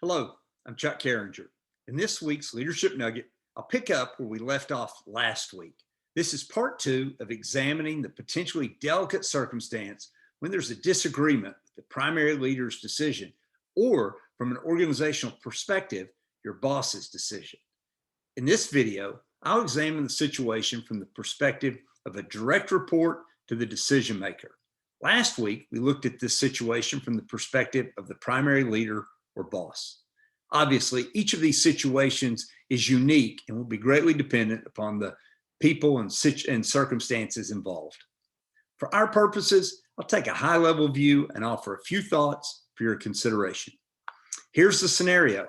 Hello, I'm Chuck Carringer. In this week's Leadership Nugget, I'll pick up where we left off last week. This is part two of examining the potentially delicate circumstance when there's a disagreement with the primary leader's decision, or from an organizational perspective, your boss's decision. In this video, I'll examine the situation from the perspective of a direct report to the decision maker. Last week, we looked at this situation from the perspective of the primary leader or boss. Obviously, each of these situations is unique and will be greatly dependent upon the people and circumstances involved. For our purposes, I'll take a high-level view and offer a few thoughts for your consideration. Here's the scenario.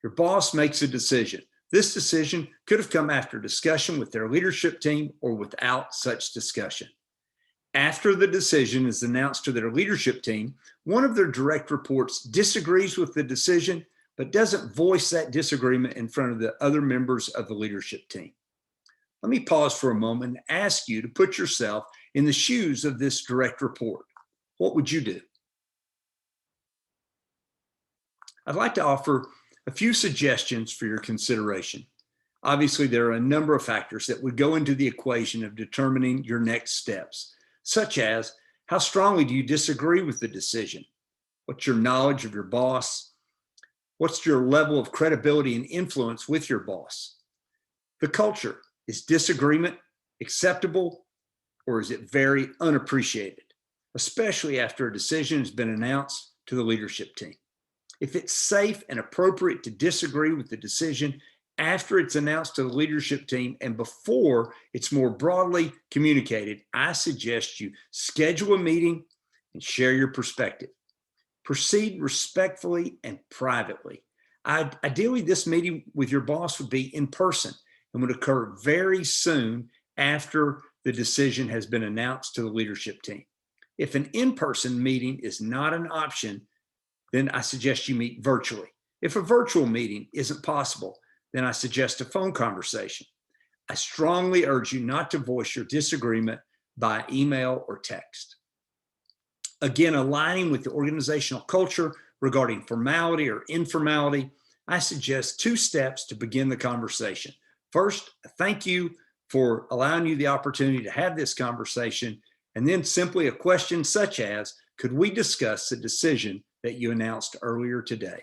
Your boss makes a decision. This decision could have come after discussion with their leadership team or without such discussion. After the decision is announced to their leadership team, one of their direct reports disagrees with the decision, but doesn't voice that disagreement in front of the other members of the leadership team. Let me pause for a moment and ask you to put yourself in the shoes of this direct report. What would you do? I'd like to offer a few suggestions for your consideration. Obviously, there are a number of factors that would go into the equation of determining your next steps, such as how strongly do you disagree with the decision? What's your knowledge of your boss? What's your level of credibility and influence with your boss? The culture, is disagreement acceptable, or is it very unappreciated, especially after a decision has been announced to the leadership team? If it's safe and appropriate to disagree with the decision after it's announced to the leadership team and before it's more broadly communicated, I suggest you schedule a meeting and share your perspective. Proceed respectfully and privately. Ideally, this meeting with your boss would be in person and would occur very soon after the decision has been announced to the leadership team. If an in-person meeting is not an option, then I suggest you meet virtually. If a virtual meeting isn't possible, then I suggest a phone conversation. I strongly urge you not to voice your disagreement by email or text. Again, aligning with the organizational culture regarding formality or informality, I suggest two steps to begin the conversation. First, a thank you for allowing you the opportunity to have this conversation, and then simply a question such as, could we discuss the decision that you announced earlier today?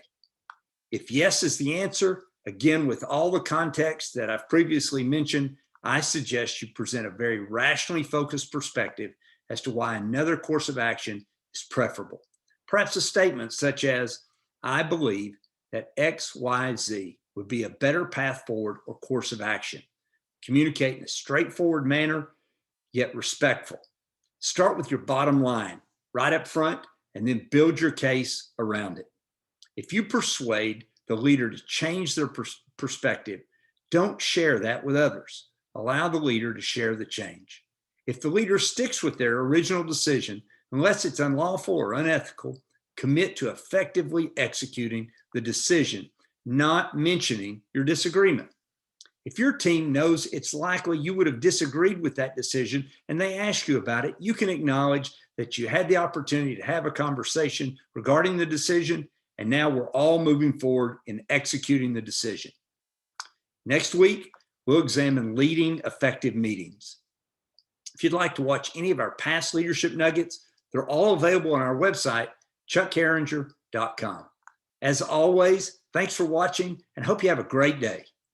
If yes is the answer, again, with all the context that I've previously mentioned, I suggest you present a very rationally focused perspective as to why another course of action is preferable. Perhaps a statement such as, I believe that X, Y, Z would be a better path forward or course of action. Communicate in a straightforward manner, yet respectful. Start with your bottom line right up front and then build your case around it. If you persuade the leader to change their perspective, don't share that with others. Allow the leader to share the change. If the leader sticks with their original decision, unless it's unlawful or unethical, commit to effectively executing the decision, not mentioning your disagreement. If your team knows it's likely you would have disagreed with that decision and they ask you about it, you can acknowledge that you had the opportunity to have a conversation regarding the decision, and now we're all moving forward in executing the decision. Next week, we'll examine leading effective meetings. If you'd like to watch any of our past leadership nuggets, they're all available on our website, chuckcarringer.com. As always, thanks for watching and hope you have a great day.